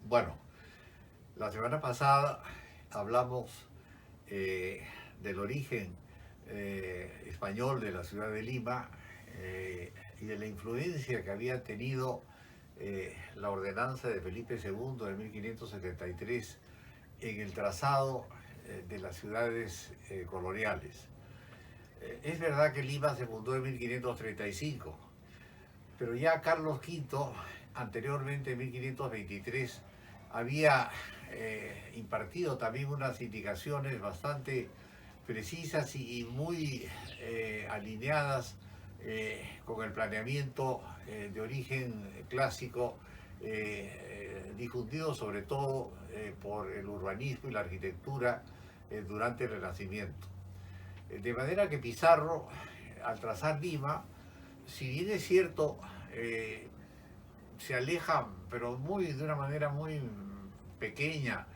Bueno, la semana pasada hablamos del origen español de la ciudad de Lima y de la influencia que había tenido la ordenanza de Felipe II de 1573 en el trazado de las ciudades coloniales. Es verdad que Lima se fundó en 1535, pero ya Carlos V, anteriormente en 1523, había impartido también unas indicaciones bastante precisas y muy alineadas con el planeamiento de origen clásico, difundido sobre todo por el urbanismo y la arquitectura durante el Renacimiento. De manera que Pizarro, al trazar Lima, si bien es cierto, se aleja, pero de una manera muy pequeña,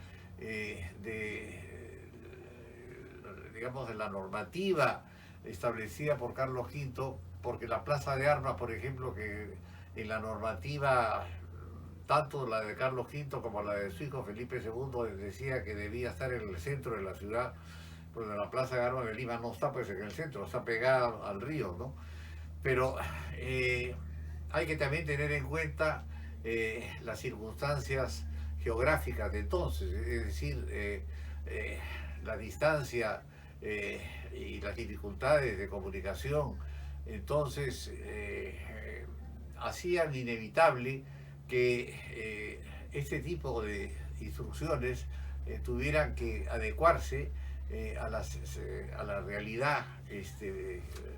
digamos, de la normativa establecida por Carlos V, porque la plaza de armas, por ejemplo, que en la normativa, tanto la de Carlos V como la de su hijo Felipe II, decía que debía estar en el centro de la ciudad, pues la plaza de armas de Lima no está pues en el centro, está pegada al río, ¿no? Pero hay que también tener en cuenta las circunstancias geográficas de entonces, es decir, la distancia y las dificultades de comunicación. Entonces, hacían inevitable que este tipo de instrucciones tuvieran que adecuarse a la realidad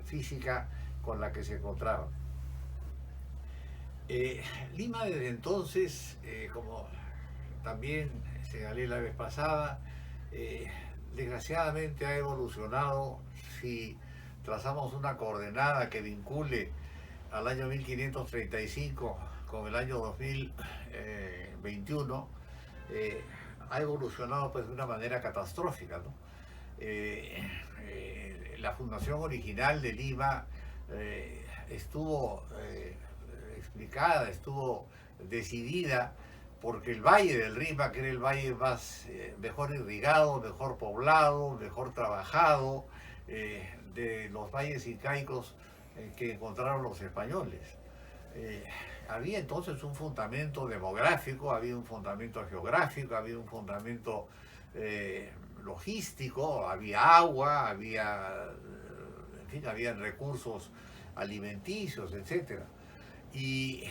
física con la que se encontraban. Lima desde entonces, como también señalé la vez pasada, desgraciadamente ha evolucionado. Si trazamos una coordenada que vincule al año 1535 con el año 2021, ha evolucionado pues de una manera catastrófica, ¿no? La fundación original de Lima estuvo explicada, estuvo decidida porque el valle del Rímac, que era el valle más mejor irrigado, mejor poblado, mejor trabajado de los valles incaicos que encontraron los españoles. Había entonces un fundamento demográfico, había un fundamento geográfico, había un fundamento logístico, había agua, en fin, había recursos alimenticios, etcétera. Y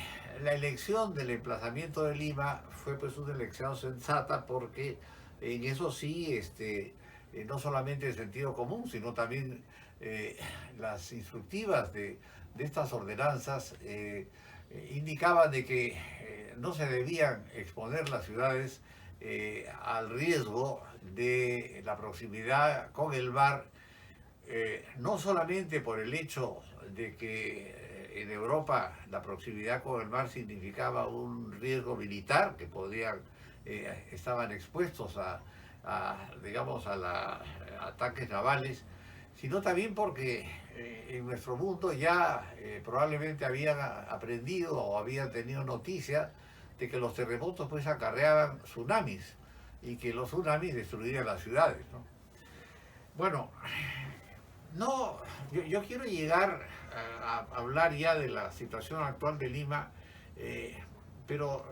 la elección del emplazamiento de Lima fue pues una elección sensata porque en eso sí, no solamente el sentido común, sino también las instructivas de estas ordenanzas indicaban de que no se debían exponer las ciudades al riesgo de la proximidad con el mar, no solamente por el hecho de que en Europa la proximidad con el mar significaba un riesgo militar, que estaban expuestos digamos, a ataques navales, sino también porque en nuestro mundo ya probablemente habían aprendido o habían tenido noticia de que los terremotos pues acarreaban tsunamis y que los tsunamis destruían las ciudades, ¿no? Bueno, no, yo quiero llegar a hablar ya de la situación actual de Lima, pero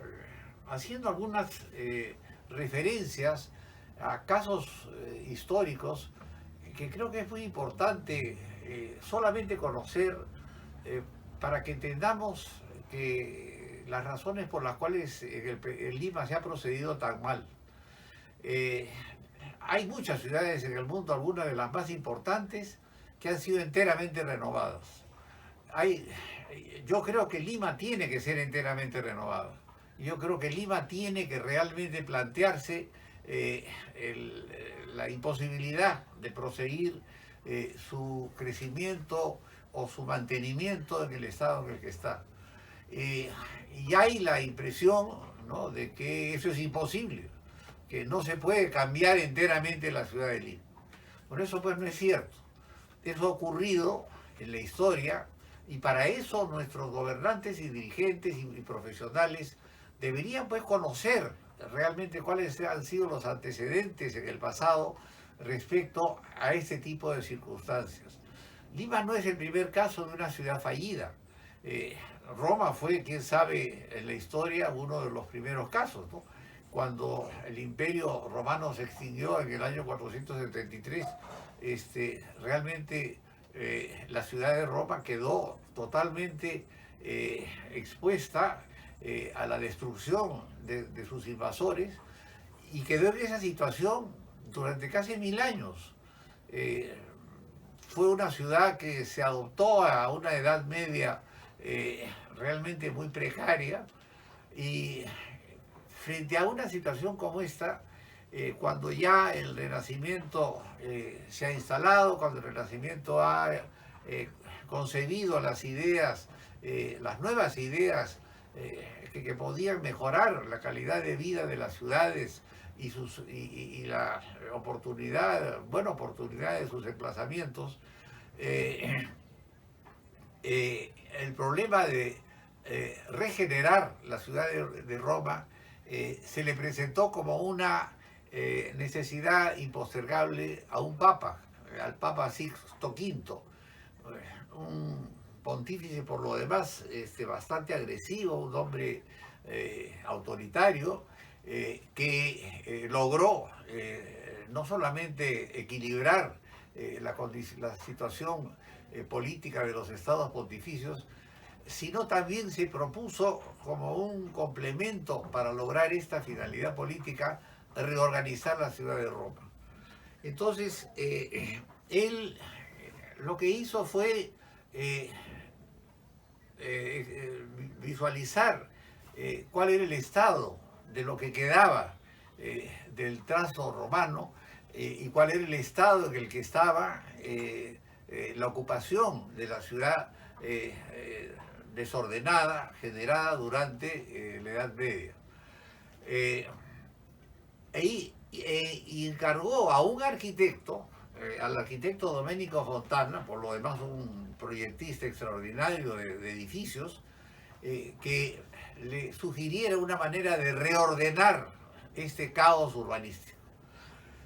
haciendo algunas referencias a casos históricos que creo que es muy importante solamente conocer para que entendamos que las razones por las cuales en Lima se ha procedido tan mal. Eh, Hay muchas ciudades en el mundo, algunas de las más importantes, que han sido enteramente renovadas. Hay, yo creo que Lima tiene que ser enteramente renovada. Yo creo que Lima tiene que realmente plantearse la imposibilidad de proseguir su crecimiento o su mantenimiento en el estado en el que está. Y hay la impresión, ¿no?, de que eso es imposible, que no se puede cambiar enteramente la ciudad de Lima. Por eso pues no es cierto. Eso ha ocurrido en la historia y para eso nuestros gobernantes y dirigentes y profesionales deberían pues conocer realmente cuáles han sido los antecedentes en el pasado respecto a este tipo de circunstancias. Lima no es el primer caso de una ciudad fallida. Roma fue, quién sabe, en la historia uno de los primeros casos, ¿no? Cuando el imperio romano se extinguió en el año 473, realmente la ciudad de Roma quedó totalmente expuesta a la destrucción de sus invasores y quedó en esa situación durante casi 1000 años. Fue una ciudad que se adoptó a una edad media realmente muy precaria, y frente a una situación como esta, cuando ya el Renacimiento se ha instalado, cuando el Renacimiento ha concebido las ideas, las nuevas ideas que podían mejorar la calidad de vida de las ciudades y la oportunidad, buena oportunidad de sus emplazamientos, el problema de regenerar la ciudad de Roma se le presentó como una necesidad impostergable a un papa, al Papa Sixto V, un pontífice por lo demás bastante agresivo, un hombre autoritario, que logró no solamente equilibrar la situación política de los estados pontificios, sino también se propuso como un complemento para lograr esta finalidad política reorganizar la ciudad de Roma. Entonces, él lo que hizo fue visualizar cuál era el estado de lo que quedaba del trazo romano y cuál era el estado en el que estaba la ocupación de la ciudad desordenada, generada durante la Edad Media. Y encargó a un arquitecto, al arquitecto Domenico Fontana, por lo demás un proyectista extraordinario de edificios, que le sugiriera una manera de reordenar este caos urbanístico.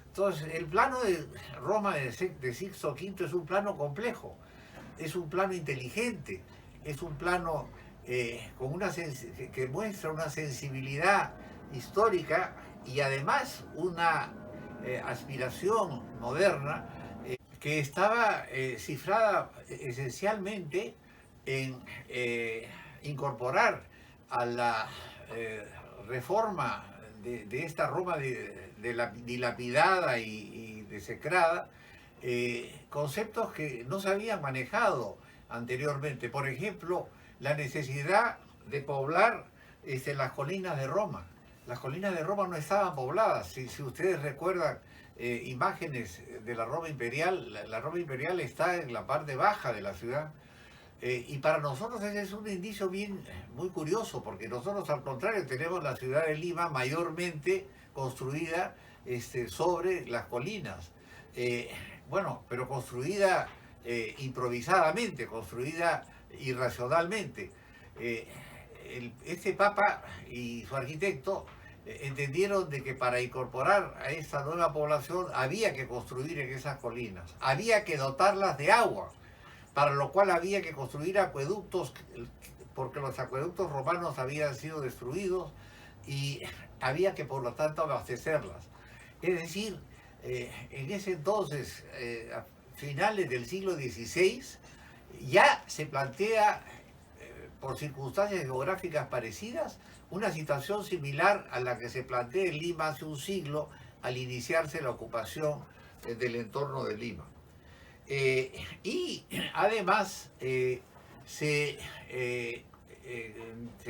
Entonces, el plano de Roma de Sixto V es un plano complejo, es un plano inteligente, es un plano que muestra una sensibilidad histórica y además una aspiración moderna que estaba cifrada esencialmente en incorporar a la reforma de esta Roma dilapidada y desecrada conceptos que no se habían manejado anteriormente. Por ejemplo, la necesidad de poblar las colinas de Roma. Las colinas de Roma no estaban pobladas. Si ustedes recuerdan imágenes de la Roma imperial, la Roma imperial está en la parte baja de la ciudad. Y para nosotros ese es un indicio muy curioso, porque nosotros al contrario tenemos la ciudad de Lima mayormente construida sobre las colinas. Bueno, pero construida improvisadamente, construida irracionalmente. Este papa y su arquitecto entendieron de que para incorporar a esta nueva población había que construir en esas colinas, había que dotarlas de agua, para lo cual había que construir acueductos, porque los acueductos romanos habían sido destruidos y había que por lo tanto abastecerlas. Es decir, en ese entonces, a finales del siglo XVI, ya se plantea, por circunstancias geográficas parecidas, una situación similar a la que se plantea en Lima hace un siglo al iniciarse la ocupación del entorno de Lima. Y además se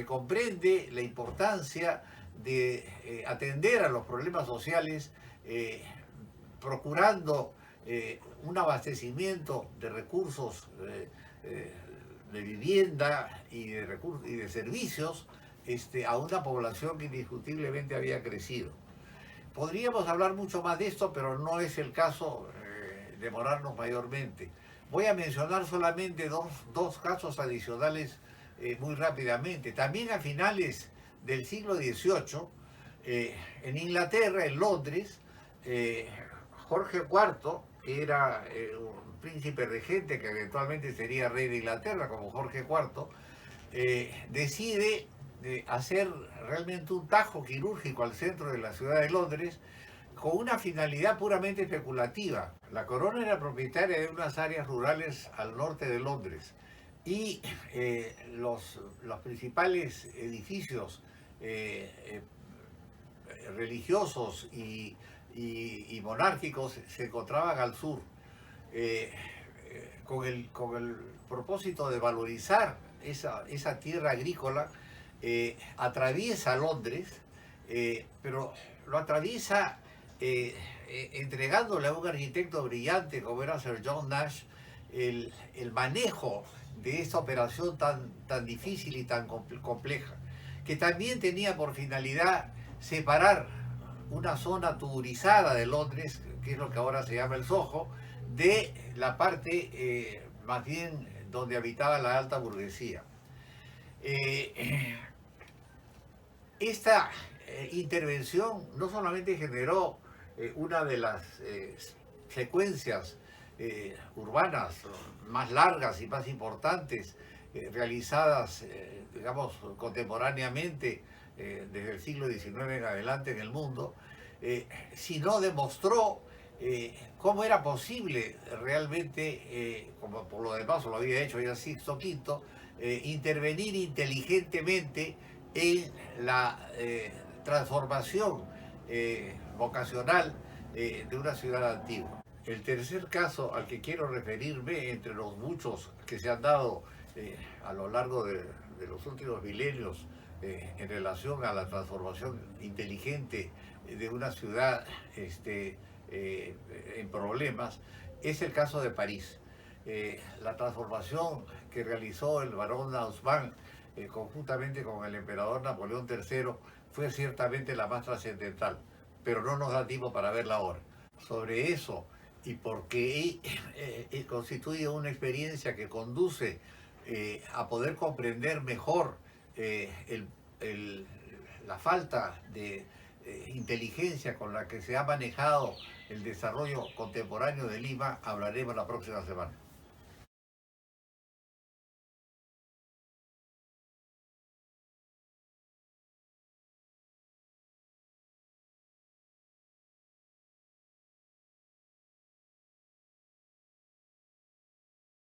comprende la importancia de atender a los problemas sociales procurando un abastecimiento de recursos de vivienda y de servicios a una población que indiscutiblemente había crecido. Podríamos hablar mucho más de esto, pero no es el caso demorarnos mayormente. Voy a mencionar solamente dos casos adicionales muy rápidamente. También a finales del siglo XVIII En Inglaterra, en Londres, Jorge IV, que era un príncipe regente que eventualmente sería rey de Inglaterra, como Jorge IV, decide hacer realmente un tajo quirúrgico al centro de la ciudad de Londres con una finalidad puramente especulativa. La corona era propietaria de unas áreas rurales al norte de Londres y los principales edificios religiosos y monárquicos se encontraban al sur, con el propósito de valorizar esa tierra agrícola. Atraviesa Londres, pero lo atraviesa entregándole a un arquitecto brillante como era Sir John Nash el manejo de esta operación tan difícil y tan compleja, que también tenía por finalidad separar una zona tuburizada de Londres, que es lo que ahora se llama el Soho, de la parte más bien donde habitaba la alta burguesía. Esta intervención no solamente generó una de las secuencias urbanas más largas y más importantes realizadas, digamos, contemporáneamente desde el siglo XIX en adelante en el mundo, sino demostró cómo era posible realmente, como por lo demás lo había hecho ya Sixto V, intervenir inteligentemente en la transformación vocacional de una ciudad antigua. El tercer caso al que quiero referirme, entre los muchos que se han dado a lo largo de los últimos milenios en relación a la transformación inteligente de una ciudad en problemas, es el caso de París. La transformación que realizó el barón Haussmann conjuntamente con el emperador Napoleón III fue ciertamente la más trascendental, pero no nos da tiempo para verla ahora. Sobre eso, y porque constituye una experiencia que conduce a poder comprender mejor la falta de inteligencia con la que se ha manejado el desarrollo contemporáneo de Lima, hablaremos la próxima semana.